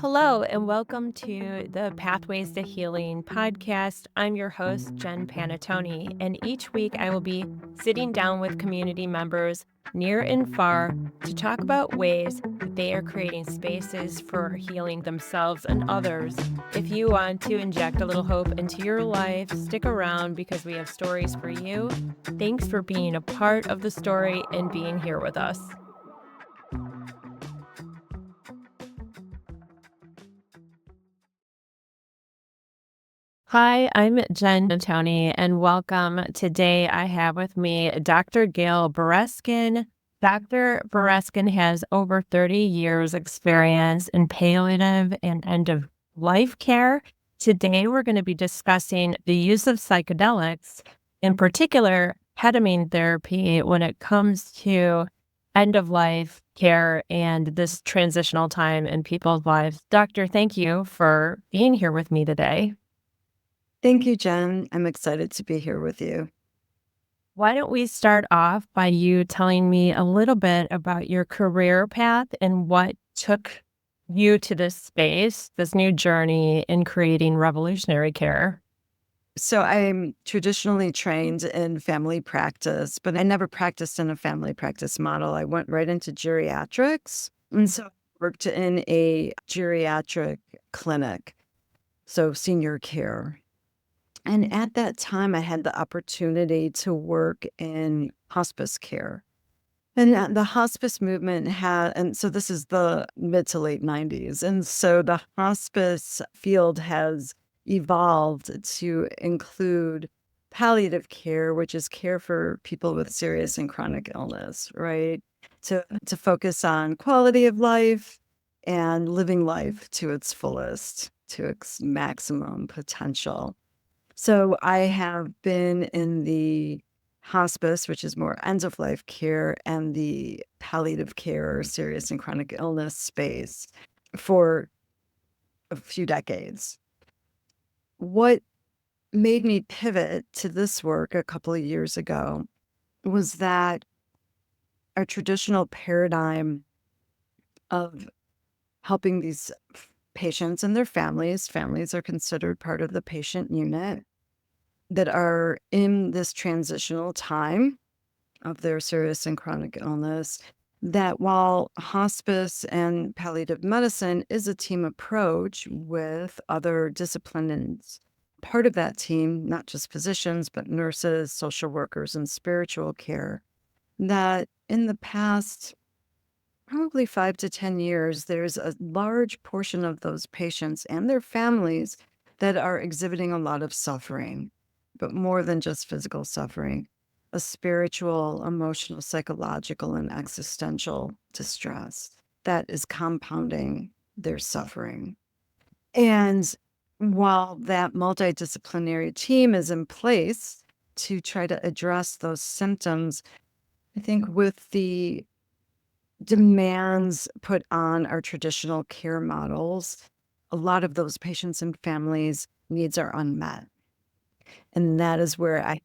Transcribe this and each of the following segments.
Hello, and welcome to the Pathways to Healing podcast. I'm your host, Jen Panatoni, and each week I will be sitting down with community members near and far to talk about ways that they are creating spaces for healing themselves and others. If you want to inject a little hope into your life, stick around because we have stories for you. Thanks for being a part of the story and being here with us. Hi, I'm Jen Tony, and welcome. Today I have with me Dr. Gayle Bereskin. Dr. Bereskin has over 30 years experience in palliative and end of life care. Today we're going to be discussing the use of psychedelics, in particular ketamine therapy, when it comes to end of life care and this transitional time in people's lives. Doctor, thank you for being here with me today. Thank you, Jen. I'm excited to be here with you. Why don't we start off by you telling me a little bit about your career path and what took you to this space, this new journey in creating revolutionary care? So, I'm traditionally trained in family practice, but I never practiced in a family practice model. I went right into geriatrics. And so I worked in a geriatric clinic, so senior care. And at that time, I had the opportunity to work in hospice care. And the hospice movement had, and so this is the mid to late 90s. And so the hospice field has evolved to include palliative care, which is care for people with serious and chronic illness, right? To focus on quality of life and living life to its fullest, to its maximum potential. So I have been in the hospice, which is more end of life care, and the palliative care, serious and chronic illness space for a few decades. What made me pivot to this work a couple of years ago was that our traditional paradigm of helping these patients and their families are considered part of the patient unit that are in this transitional time of their serious and chronic illness, that while hospice and palliative medicine is a team approach with other disciplines, part of that team, not just physicians, but nurses, social workers, and spiritual care, that in the past probably 5 to 10 years, there's a large portion of those patients and their families that are exhibiting a lot of suffering, but more than just physical suffering, a spiritual, emotional, psychological, and existential distress that is compounding their suffering. And while that multidisciplinary team is in place to try to address those symptoms, I think with the demands put on our traditional care models, a lot of those patients and families' needs are unmet. And that is where I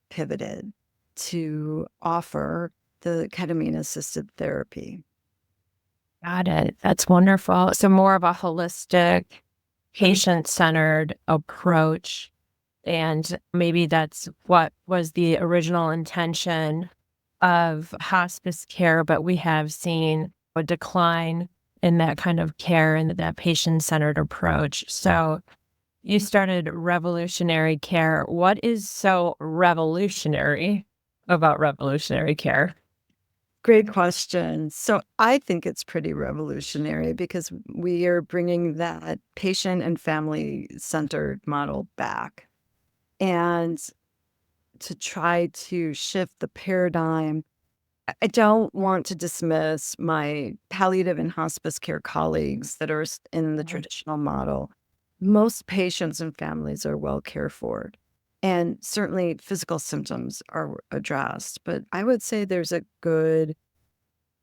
pivoted to offer the ketamine assisted therapy. Got it. That's wonderful. So, more of a holistic, patient centered approach. And maybe that's what was the original intention of hospice care, but we have seen a decline in that kind of care and that patient centered approach. So, you started revolutionary care. What is so revolutionary about revolutionary care? Great question. So I think it's pretty revolutionary because we are bringing that patient and family centered model back. And to try to shift the paradigm, I don't want to dismiss my palliative and hospice care colleagues that are in the traditional model. Most patients and families are well cared for, and certainly physical symptoms are addressed. But I would say there's a good,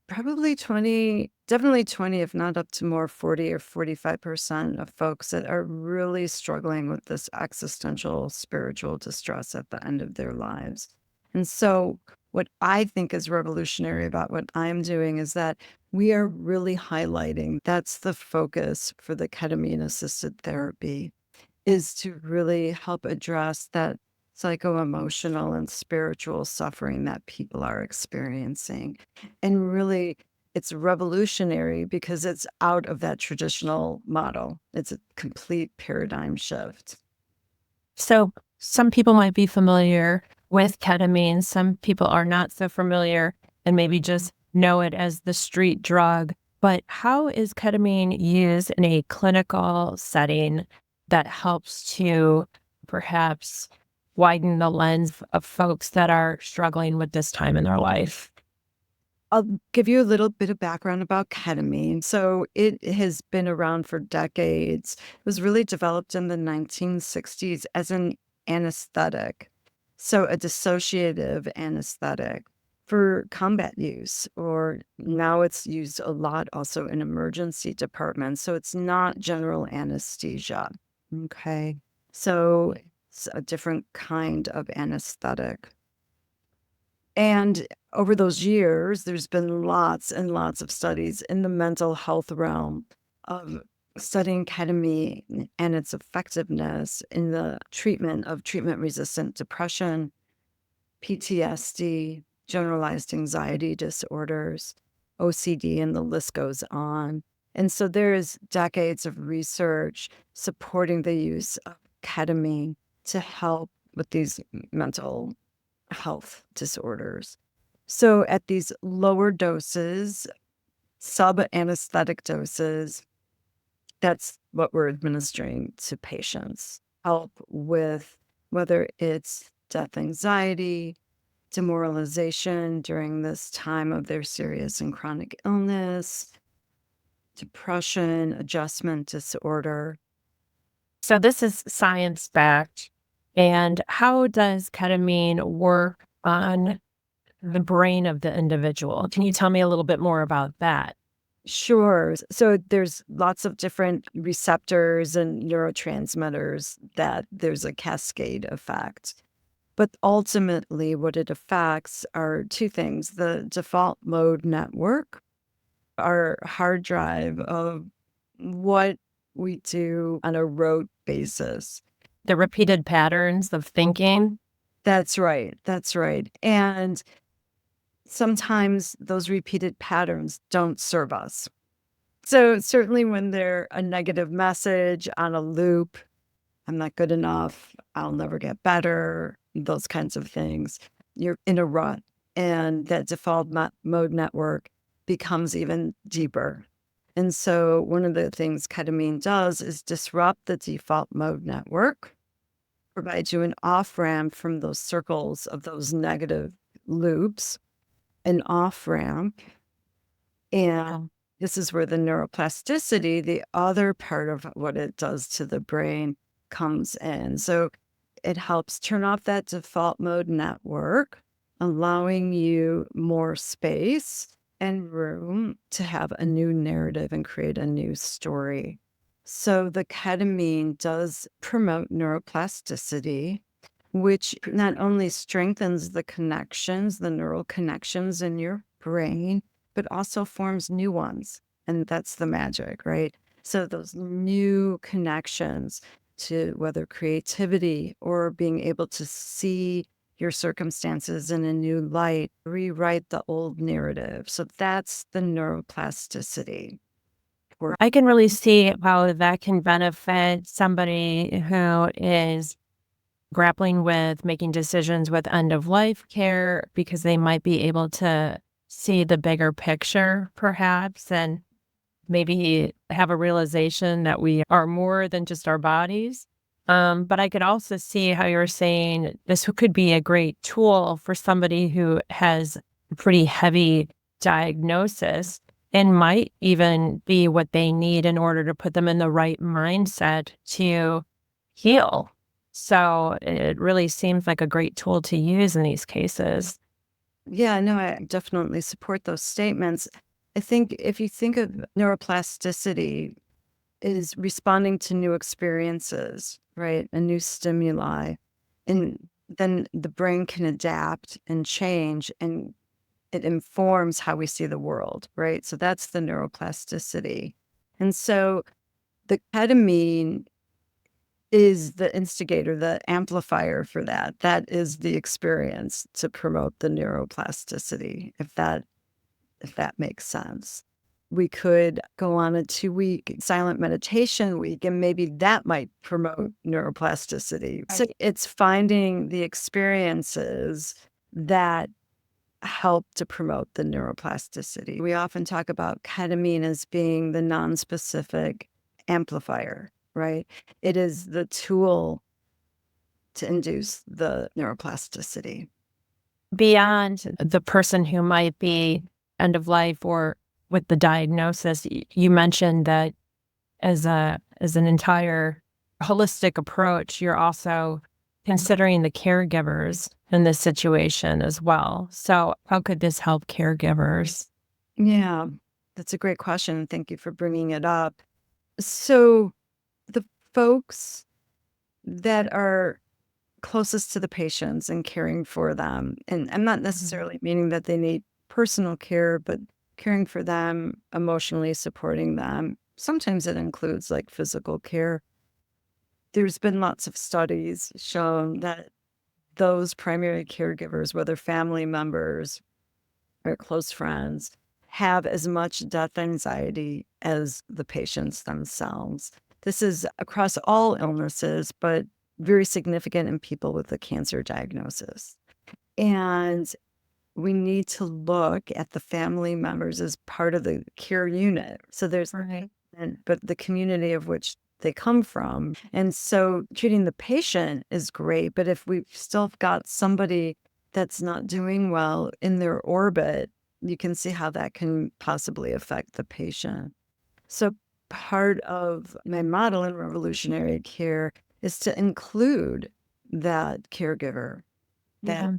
probably 20, definitely 20, if not up to more, 40 or 45% of folks that are really struggling with this existential spiritual distress at the end of their lives. And so what I think is revolutionary about what I'm doing is that we are really highlighting that's the focus for the ketamine assisted therapy is to really help address that psycho-emotional and spiritual suffering that people are experiencing. And really, it's revolutionary because it's out of that traditional model. It's a complete paradigm shift. So some people might be familiar with ketamine. Some people are not so familiar and maybe just know it as the street drug. But how is ketamine used in a clinical setting that helps to perhaps widen the lens of folks that are struggling with this time in their life? I'll give you a little bit of background about ketamine. So it has been around for decades. It was really developed in the 1960s as an anesthetic, so a dissociative anesthetic for combat use, or now it's used a lot also in emergency departments. So it's not general anesthesia. Okay. So it's a different kind of anesthetic. And over those years, there's been lots and lots of studies in the mental health realm of studying ketamine and its effectiveness in the treatment of treatment resistant depression, PTSD, generalized anxiety disorders, OCD, and the list goes on. And so there is decades of research supporting the use of ketamine to help with these mental health disorders. So at these lower doses, sub-anesthetic doses, that's what we're administering to patients. Help with whether it's death anxiety, demoralization during this time of their serious and chronic illness, depression, adjustment disorder. So this is science backed. And how does ketamine work on the brain of the individual? Can you tell me a little bit more about that? Sure. So there's lots of different receptors and neurotransmitters that there's a cascade effect. But ultimately, what it affects are two things: the default mode network, our hard drive of what we do on a rote basis. The repeated patterns of thinking. That's right. That's right. And sometimes those repeated patterns don't serve us. So, certainly when they're a negative message on a loop, I'm not good enough, I'll never get better, those kinds of things, you're in a rut. And that default mode network becomes even deeper. And so, one of the things ketamine does is disrupt the default mode network, provide you an off ramp from those circles of those negative loops, an off ramp. And this is where the neuroplasticity, the other part of what it does to the brain, comes in. So it helps turn off that default mode network, allowing you more space and room to have a new narrative and create a new story. So the ketamine does promote neuroplasticity, which not only strengthens the connections, the neural connections in your brain, but also forms new ones. And that's the magic, right? So those new connections to whether creativity or being able to see your circumstances in a new light, rewrite the old narrative. So that's the neuroplasticity. I can really see how that can benefit somebody who is grappling with making decisions with end of life care because they might be able to see the bigger picture, perhaps, and maybe have a realization that we are more than just our bodies. But I could also see how you're saying this could be a great tool for somebody who has a pretty heavy diagnosis and might even be what they need in order to put them in the right mindset to heal. So it really seems like a great tool to use in these cases. Yeah, no, I definitely support those statements. I think if you think of neuroplasticity is responding to new experiences, right? A new stimuli. And then the brain can adapt and change, and it informs how we see the world, right? So that's the neuroplasticity. And so the ketamine is the instigator, the amplifier for that. That is the experience to promote the neuroplasticity, if that makes sense. We could go on a 2-week silent meditation week, and maybe that might promote neuroplasticity. So it's finding the experiences that help to promote the neuroplasticity. We often talk about ketamine as being the nonspecific amplifier, right? It is the tool to induce the neuroplasticity. Beyond the person who might be end of life or with the diagnosis, you mentioned that as an entire holistic approach, you're also considering the caregivers in this situation as well. So how could this help caregivers? Yeah, that's a great question. Thank you for bringing it up. So, the folks that are closest to the patients and caring for them, and I'm not necessarily meaning that they need personal care, but caring for them, emotionally supporting them. Sometimes it includes like physical care. There's been lots of studies shown that those primary caregivers, whether family members or close friends, have as much death anxiety as the patients themselves. This is across all illnesses, but very significant in people with a cancer diagnosis. And we need to look at the family members as part of the care unit. So there's, Right. but the community of which they come from. And so treating the patient is great, but if we've still got somebody that's not doing well in their orbit, you can see how that can possibly affect the patient. So part of my model in revolutionary care is to include that caregiver, that Yeah.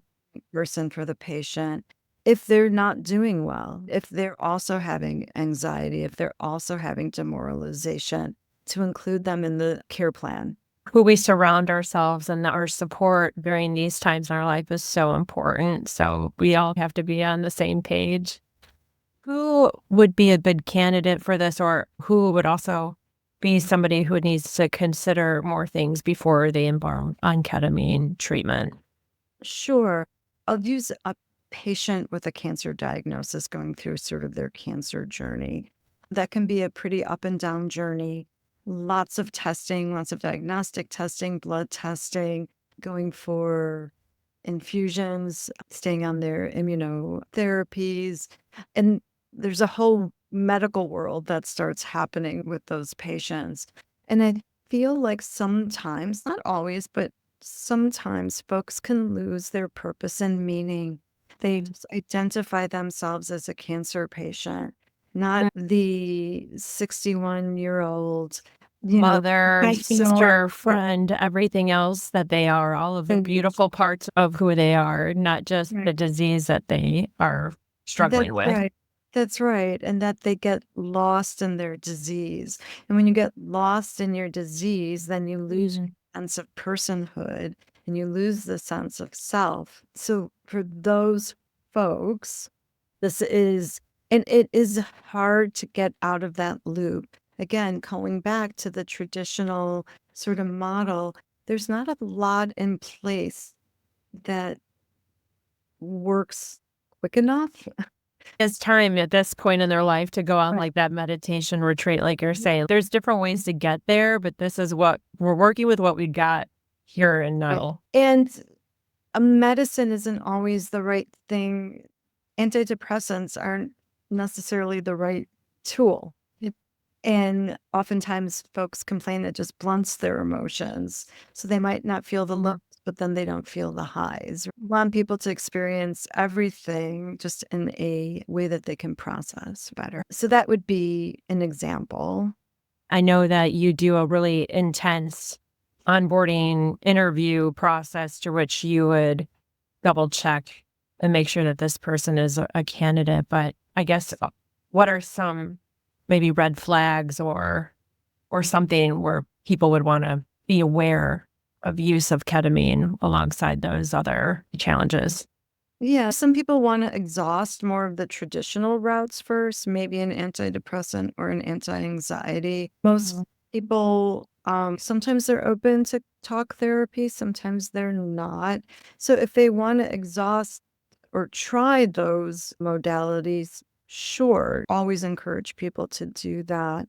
person for the patient, if they're not doing well, if they're also having anxiety, if they're also having demoralization, to include them in the care plan. Who we surround ourselves and our support during these times in our life is so important. So we all have to be on the same page. Who would be a good candidate for this, or who would also be somebody who needs to consider more things before they embark on ketamine treatment? Sure. I'll use a patient with a cancer diagnosis going through sort of their cancer journey. That can be a pretty up and down journey. Lots of testing, lots of diagnostic testing, blood testing, going for infusions, staying on their immunotherapies. And there's a whole medical world that starts happening with those patients. And I feel like sometimes, not always, but sometimes folks can lose their purpose and meaning. They just identify themselves as a cancer patient, not the 61-year-old, Mother, right, sister, friend, everything else that they are, all of the beautiful parts of who they are, not just the right. disease that they are That's struggling with. right. That's right. And that they get lost in their disease. And when you get lost in your disease, then you lose your sense of personhood and you lose the sense of self. So for those folks, this is, and it is hard to get out of that loop. Again, going back to the traditional sort of model, there's not a lot in place that works quick enough. It's time at this point in their life to go on Right. like that meditation retreat, like you're saying. There's different ways to get there, but this is what we're working with, what we got here and Right. now. And a medicine isn't always the right thing. Antidepressants aren't necessarily the right tool. And oftentimes folks complain it just blunts their emotions. So they might not feel the lows, but then they don't feel the highs. We want people to experience everything just in a way that they can process better. So that would be an example. I know that you do a really intense onboarding interview process to which you would double check and make sure that this person is a candidate. But I guess what are some maybe red flags or something where people would want to be aware of use of ketamine alongside those other challenges? Yeah, some people want to exhaust more of the traditional routes first, maybe an antidepressant or an anti-anxiety. Most Mhm. people, sometimes they're open to talk therapy, sometimes they're not. So if they want to exhaust or try those modalities, sure, always encourage people to do that.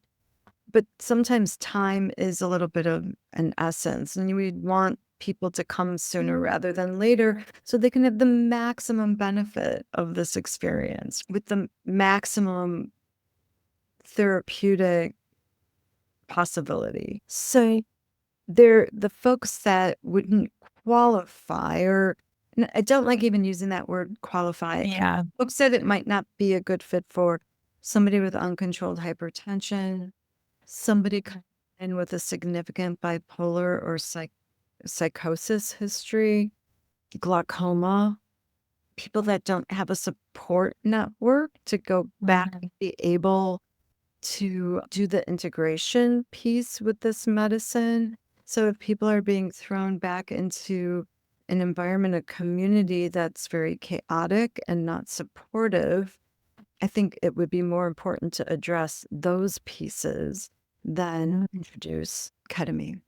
But sometimes time is a little bit of an essence, and we want people to come sooner rather than later so they can have the maximum benefit of this experience with the maximum therapeutic possibility. So the folks that wouldn't qualify, or and I don't like even using that word qualify. Yeah. Folks said it might not be a good fit for somebody with uncontrolled hypertension, somebody coming in with a significant bipolar or psychosis history, glaucoma, people that don't have a support network to go back Mhm. and be able to do the integration piece with this medicine. So if people are being thrown back into an environment, a community that's very chaotic and not supportive, I think it would be more important to address those pieces than introduce ketamine.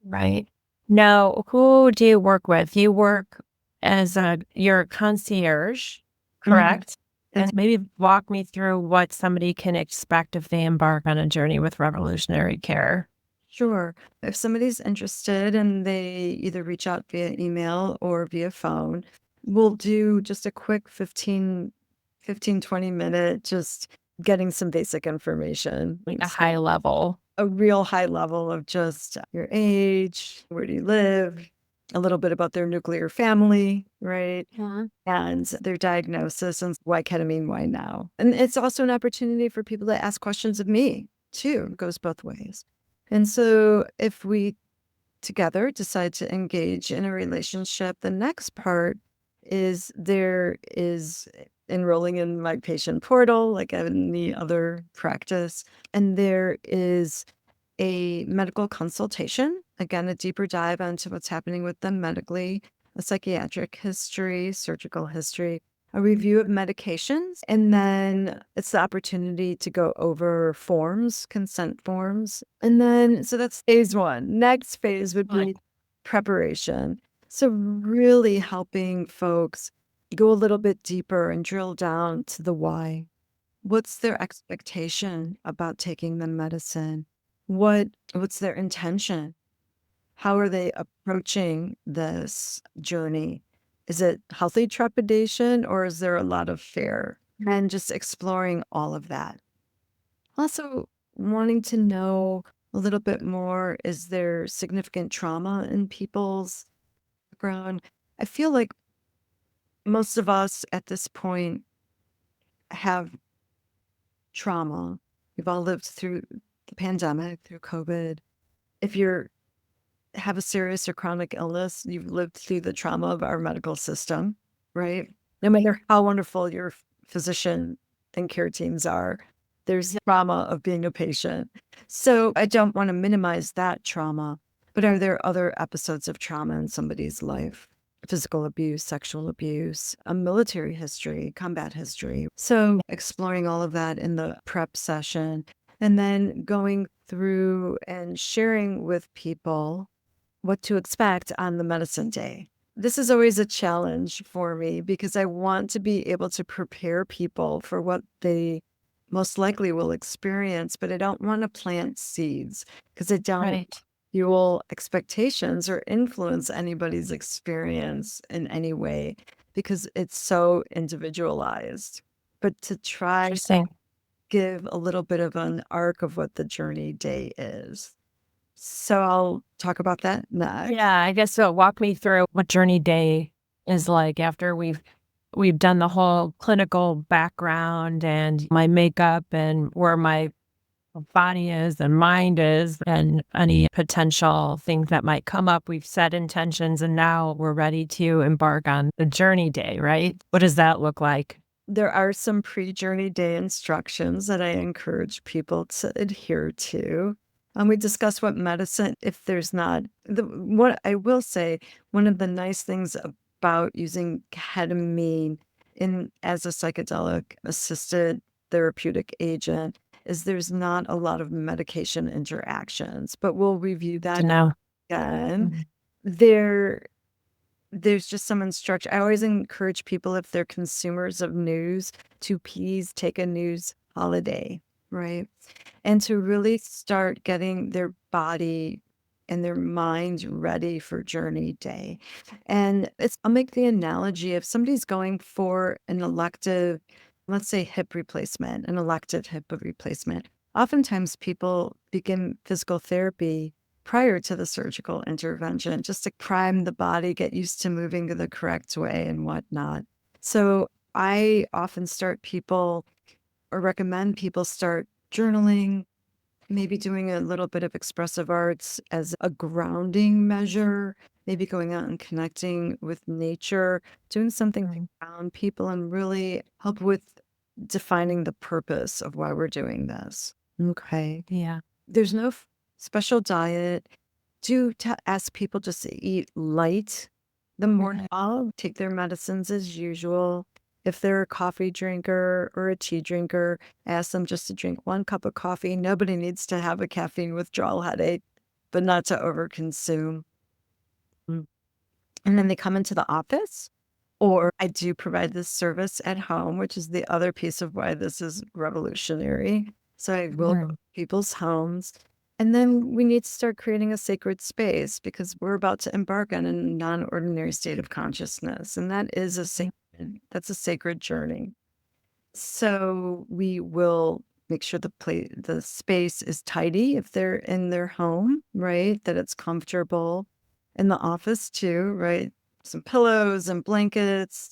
Right. Now, who do you work with? You work as your concierge, Mhm. correct? That's And maybe walk me through what somebody can expect if they embark on a journey with revolutionary care. sure. If somebody's interested and they either reach out via email or via phone, we'll do just a quick 20 minute, just getting some basic information. Like a high level. A real high level of just your age, where do you live, a little bit about their nuclear family, right? Mhm. And their diagnosis and why ketamine, why now? And it's also an opportunity for people to ask questions of me too. It goes both ways. And so if we together decide to engage in a relationship, the next part is there is enrolling in my patient portal, like any other practice. And there is a medical consultation, again, a deeper dive into what's happening with them medically, a psychiatric history, surgical history, a review of medications, and then it's the opportunity to go over forms, consent forms. And then, so that's phase one. Next phase would be preparation. So, really helping folks go a little bit deeper and drill down to the why. What's their expectation about taking the medicine? What's their intention? How are they approaching this journey? Is it healthy trepidation or is there a lot of fear? And just exploring all of that. Also, wanting to know a little bit more, is there significant trauma in people's background? I feel like most of us at this point have trauma. We've all lived through the pandemic, through COVID. If you're have a serious or chronic illness, you've lived through the trauma of our medical system, right? No matter how wonderful your physician and care teams are, there's trauma of being a patient. So I don't want to minimize that trauma, but are there other episodes of trauma in somebody's life? Physical abuse, sexual abuse, a military history, combat history. So exploring all of that in the prep session and then going through and sharing with people what to expect on the medicine day. This is always a challenge for me because I want to be able to prepare people for what they most likely will experience, but I don't want to plant seeds because I don't Right. fuel expectations or influence anybody's experience in any way because it's so individualized. But to try to Interesting. give a little bit of an arc of what the journey day is. So I'll talk about that next. Yeah, I guess so. Walk me through what journey day is like after we've done the whole clinical background and my makeup and where my body is and mind is and any potential things that might come up. We've set intentions and now we're ready to embark on the journey day, right? What does that look like? There are some pre-journey day instructions that I encourage people to adhere to. We discuss what medicine, if there's not, what I will say, one of the nice things about using ketamine as a psychedelic assisted therapeutic agent is there's not a lot of medication interactions, but we'll review To that know. again. Mhm. There's just some instruction. I always encourage people, if they're consumers of news, to please take a news holiday, right? And to really start getting their body and their mind ready for journey day. And I'll make the analogy, if somebody's going for an elective, let's say hip replacement, an elective hip replacement, oftentimes people begin physical therapy prior to the surgical intervention, just to prime the body, get used to moving the correct way and whatnot. So I often start people or recommend people start journaling, maybe doing a little bit of expressive arts as a grounding measure, maybe going out and connecting with nature, doing something to Right. ground people and really help with defining the purpose of why we're doing this. Okay. Yeah. There's no special diet. Ask people just to eat light the morning. I'll take their medicines as usual. If they're a coffee drinker or a tea drinker, ask them just to drink 1 cup of coffee. Nobody needs to have a caffeine withdrawal headache, but not to overconsume. Mm. And then they come into the office, or I do provide this service at home, which is the other piece of why this is revolutionary. So I will go Right. to people's homes. And then we need to start creating a sacred space because we're about to embark on a non-ordinary state of consciousness. And that is that's a sacred journey. So we will make sure the space is tidy if they're in their home, right? That it's comfortable. In the office too, right? Some pillows and blankets.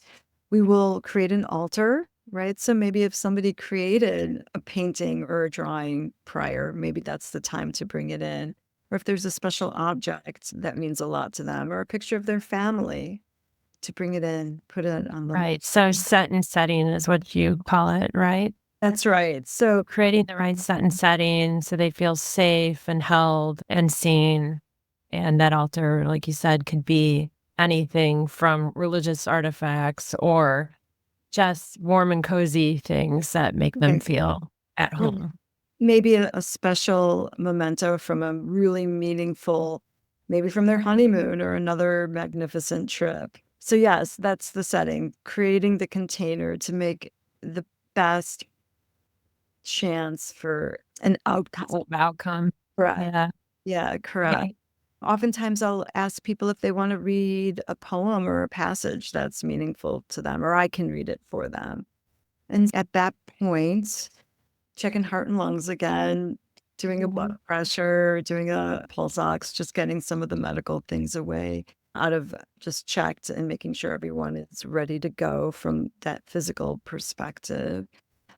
We will create an altar, right? So maybe if somebody created a painting or a drawing prior, maybe that's the time to bring it in. Or if there's a special object that means a lot to them, or a picture of their family, to bring it in, put it on the. Right. So set and setting is what you call it, right? That's right. So Creating the right set and setting so they feel safe and held and seen. And that altar, like you said, could be anything from religious artifacts or just warm and cozy things that make them okay, feel at home. maybe a special memento from a really meaningful, maybe from their honeymoon or another magnificent trip. So yes, that's the setting, creating the container to make the best chance for an outcome. Outcome. Correct. Yeah. Yeah, correct. Right. Oftentimes I'll ask people if they want to read a poem or a passage that's meaningful to them, or I can read it for them. And at that point, checking heart and lungs again, doing a blood pressure, doing a pulse ox, just getting some of the medical things away out of just checked and making sure everyone is ready to go from that physical perspective.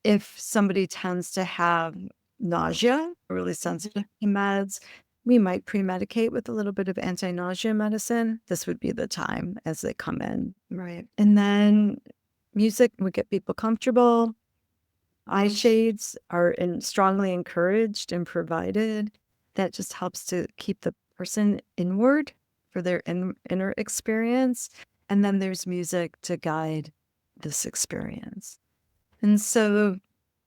If somebody tends to have nausea, really sensitive to meds, we might pre-medicate with a little bit of anti-nausea medicine. This would be the time as they come in, right? And then music would get people comfortable. Eye shades are strongly encouraged and provided. That just helps to keep the person inward for their inner experience. And then there's music to guide this experience. And so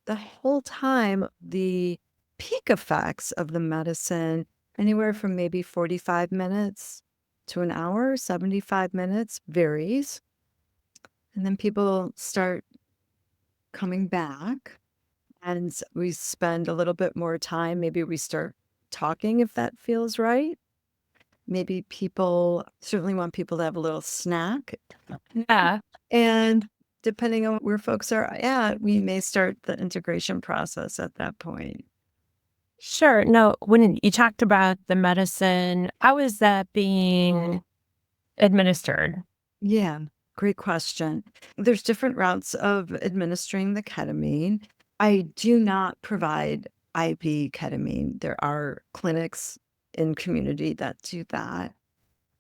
the whole time, the peak effects of the medicine, anywhere from maybe 45 minutes to an hour, 75 minutes, varies. And then people start coming back. And we spend a little bit more time. Maybe we start talking if that feels right. Maybe people certainly want people to have a little snack. Yeah. And depending on where folks are at, we may start the integration process at that point. Sure. No, when you talked about the medicine, how is that being administered? Yeah, great question. There's different routes of administering the ketamine. I do not provide IV ketamine. There are clinics in community that do that.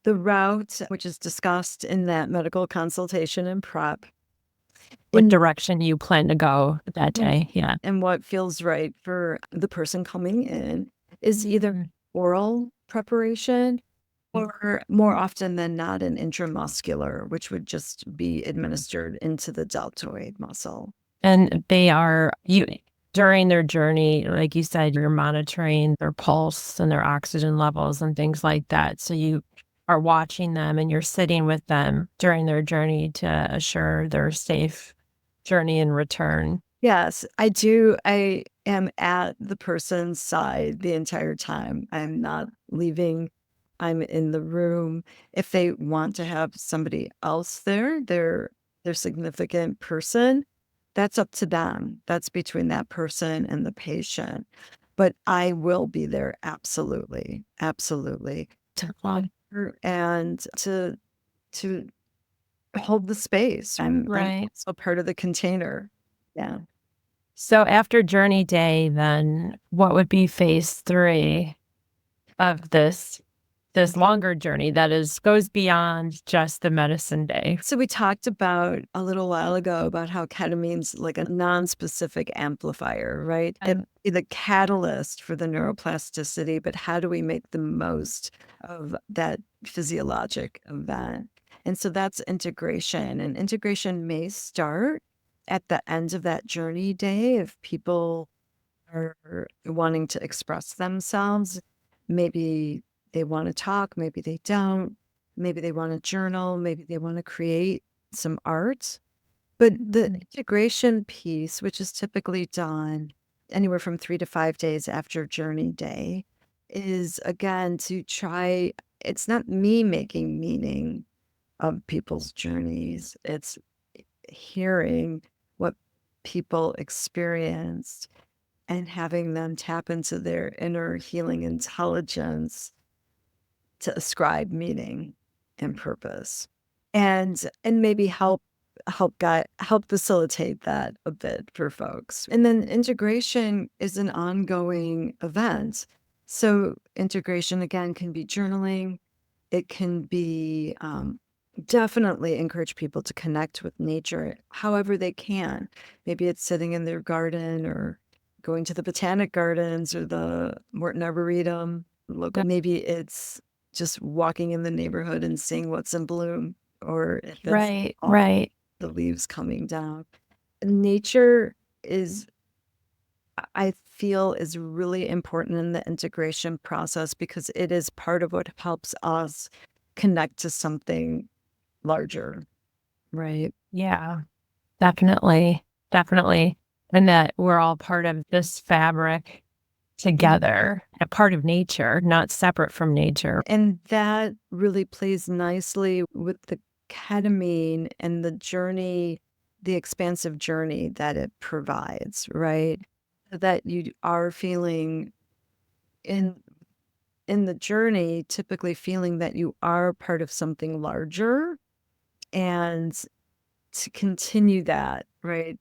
The route, which is discussed in that medical consultation and prep, What in direction you plan to go that day? Yeah. and what feels right for the person coming in, is either oral preparation or more often than not an intramuscular, which would just be administered into the deltoid muscle. And during their journey, like you said, you're monitoring their pulse and their oxygen levels and things like that. So you are watching them and you're sitting with them during their journey to assure their safe journey and return. Yes, I do. I am at the person's side the entire time. I'm not leaving. I'm in the room. If they want to have somebody else there, their significant person, that's up to them. That's between that person and the patient. But I will be there absolutely, absolutely to monitor and to hold the space. I'm Right. also part of the container. Yeah. So after journey day, then what would be phase 3 of this longer journey that goes beyond just the medicine day? So we talked about a little while ago about how ketamine's like a non-specific amplifier, right? It be the catalyst for the neuroplasticity, but how do we make the most of that physiologic event? And so that's integration. And integration may start at the end of that journey day if people are wanting to express themselves. Maybe they want to talk, maybe they don't. Maybe they want to journal, maybe they want to create some art. But the integration piece, which is typically done anywhere from 3 to 5 days after journey day, is again to try, it's not me making meaning of people's journeys, it's hearing what people experienced and having them tap into their inner healing intelligence to ascribe meaning and purpose and maybe help facilitate that a bit for folks. And then integration is an ongoing event. So integration again can be journaling. It can be definitely encourage people to connect with nature however they can. Maybe it's sitting in their garden or going to the botanic gardens or the Morton Arboretum. Local. Maybe it's just walking in the neighborhood and seeing what's in bloom, or if it's Right, all right. the leaves coming down. Nature is, I feel, is really important in the integration process because it is part of what helps us connect to something larger, right? Yeah, definitely. Definitely. And that we're all part of this fabric together, a part of nature, not separate from nature. And that really plays nicely with the ketamine and the journey, the expansive journey that it provides, right? That you are feeling in in the journey, typically feeling that you are part of something larger and to continue that, right,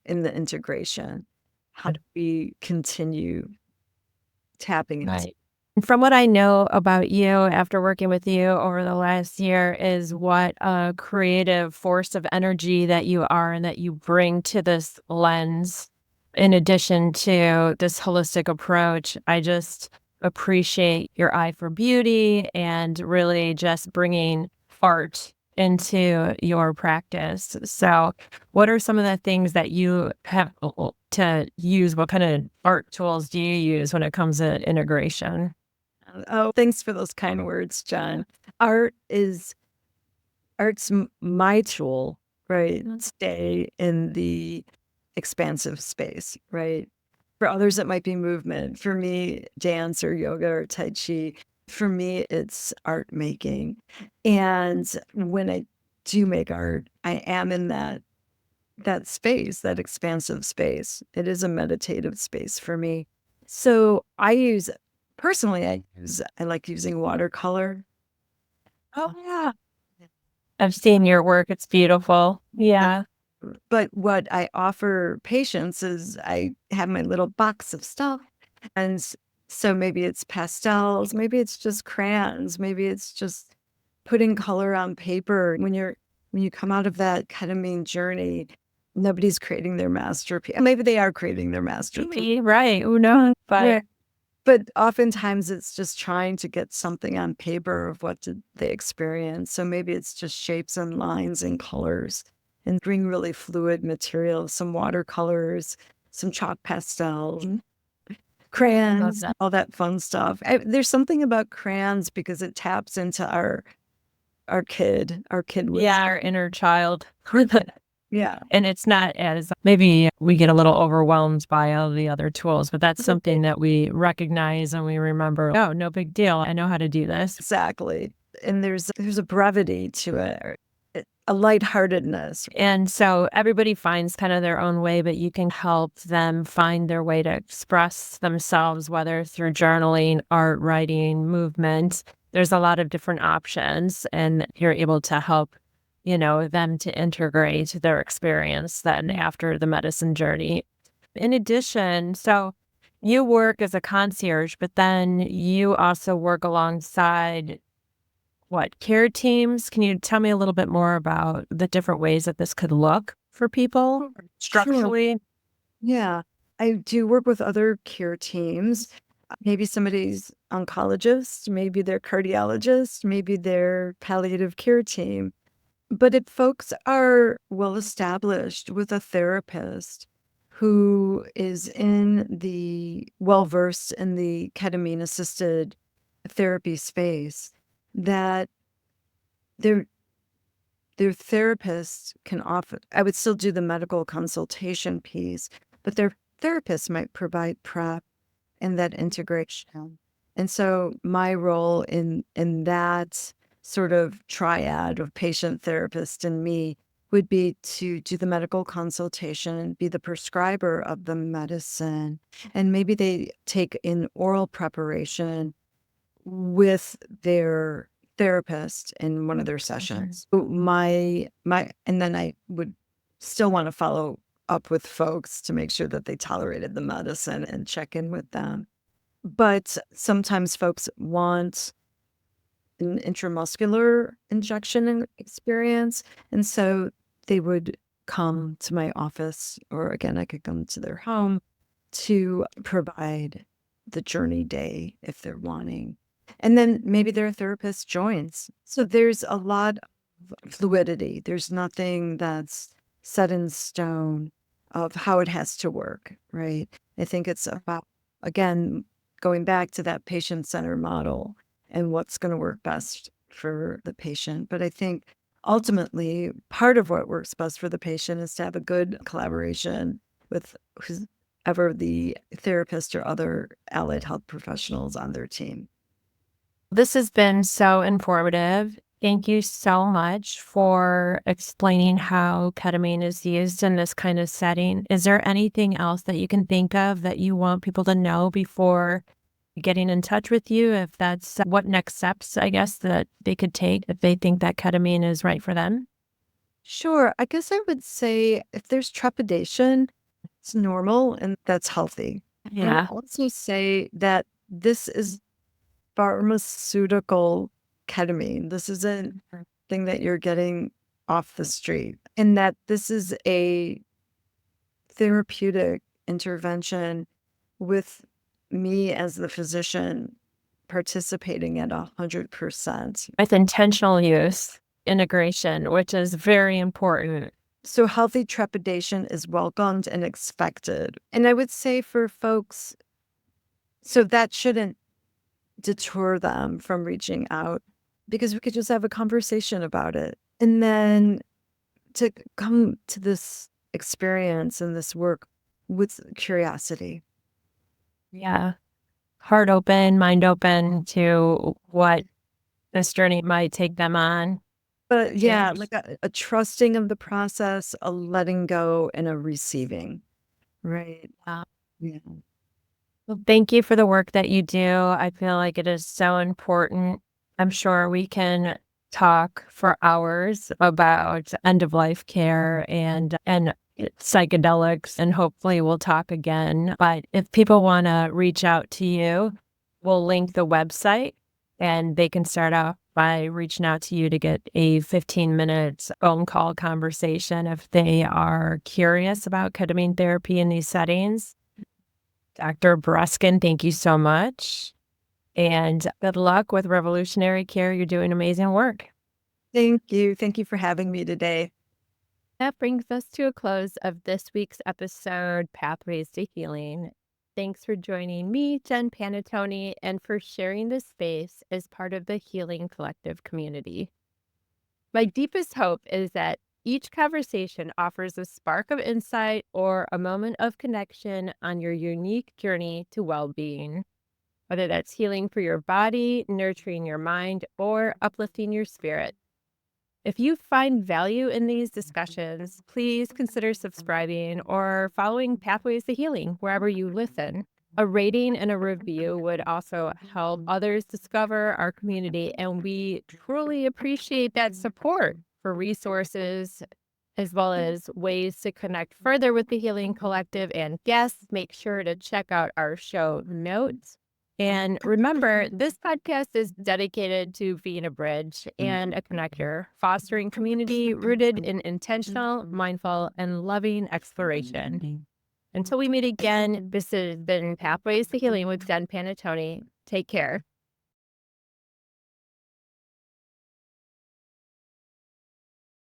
in the integration. How do we continue tapping into? Right. From what I know about you after working with you over the last year is what a creative force of energy that you are and that you bring to this lens. In addition to this holistic approach, I just appreciate your eye for beauty and really just bringing art into your practice. So, what are some of the things that you have to use? What kind of art tools do you use when it comes to integration? Oh, thanks for those kind words, John. Art is my tool, right? Stay in the expansive space, right? For others, it might be movement. For me, dance or yoga or Tai Chi. For me, it's art making. And when I do make art, I am in that space, that expansive space. It is a meditative space for me. So personally, I like using watercolor. Oh, yeah. I've seen your work. It's beautiful. Yeah. But what I offer patients is I have my little box of stuff. And so maybe it's pastels, maybe it's just crayons, maybe it's just putting color on paper. When you come out of that ketamine journey, nobody's creating their masterpiece. Maybe they are creating their masterpiece. Maybe, right. Who knows? But But oftentimes it's just trying to get something on paper of what did they experience. So maybe it's just shapes and lines and colors and bring really fluid materials, some watercolors, some chalk pastels, crayons, that. all that fun stuff. There's something about crayons because it taps into our kid wisdom. Yeah, our inner child. Yeah. And it's not as maybe we get a little overwhelmed by all the other tools, but that's something that we recognize and we remember, oh, no big deal. I know how to do this. Exactly. And there's a brevity to it, a lightheartedness. And so everybody finds kind of their own way, but you can help them find their way to express themselves, whether through journaling, art, writing, movement. There's a lot of different options, and you're able to help, them to integrate their experience then after the medicine journey. In addition, so you work as a concierge, but then you also work alongside care teams? Can you tell me a little bit more about the different ways that this could look for people structurally? Yeah. I do work with other care teams. Maybe somebody's oncologist, maybe they're cardiologist, maybe they're palliative care team. But if folks are well established with a therapist who is well versed in the ketamine assisted therapy space, that their therapist can offer, I would still do the medical consultation piece, but their therapist might provide prep and that integration. And so my role in that sort of triad of patient, therapist, and me would be to do the medical consultation, be the prescriber of the medicine, and maybe they take in oral preparation with their therapist in one of their sessions. And then I would still want to follow up with folks to make sure that they tolerated the medicine and check in with them. But sometimes folks want an intramuscular injection experience. And so they would come to my office, or again, I could come to their home to provide the journey day if they're wanting. And then maybe their therapist joins. So there's a lot of fluidity. There's nothing that's set in stone of how it has to work, right? I think it's about, again, going back to that patient-centered model and what's going to work best for the patient. But I think ultimately, part of what works best for the patient is to have a good collaboration with whoever the therapist or other allied health professionals on their team. This has been so informative. Thank you so much for explaining how ketamine is used in this kind of setting. Is there anything else that you can think of that you want people to know before getting in touch with you? If that's what next steps, I guess, that they could take if they think that ketamine is right for them? Sure. I guess I would say if there's trepidation, it's normal and that's healthy. I would Yeah. also say that this is pharmaceutical ketamine. This isn't thing that you're getting off the street, and that this is a therapeutic intervention with me as the physician participating at 100%. With intentional use, integration, which is very important. So healthy trepidation is welcomed and expected. And I would say for folks, so that shouldn't deter them from reaching out because we could just have a conversation about it. And then to come to this experience and this work with curiosity. Yeah. Heart open, mind open to what this journey might take them on. But yeah, Change. like a trusting of the process, a letting go, and a receiving. Right. Uh, Yeah. Well, thank you for the work that you do. I feel like it is so important. I'm sure we can talk for hours about end of life care and psychedelics, and hopefully we'll talk again. But if people want to reach out to you, we'll link the website and they can start off by reaching out to you to get a 15-minute phone call conversation if they are curious about ketamine therapy in these settings. Dr. Bereskin, thank you so much. And good luck with Revolutionary Care. You're doing amazing work. Thank you. Thank you for having me today. That brings us to a close of this week's episode, Pathways to Healing. Thanks for joining me, Jen Panatoni, and for sharing this space as part of the Healing Collective community. My deepest hope is that each conversation offers a spark of insight or a moment of connection on your unique journey to well-being, whether that's healing for your body, nurturing your mind, or uplifting your spirit. If you find value in these discussions, please consider subscribing or following Pathways to Healing wherever you listen. A rating and a review would also help others discover our community, and we truly appreciate that support. For resources as well as ways to connect further with the Healing Collective and guests, make sure to check out our show notes. And remember, this podcast is dedicated to being a bridge and a connector, fostering community rooted in intentional, mindful, and loving exploration. Until we meet again, this has been Pathways to Healing with Jen Panatoni. Take care.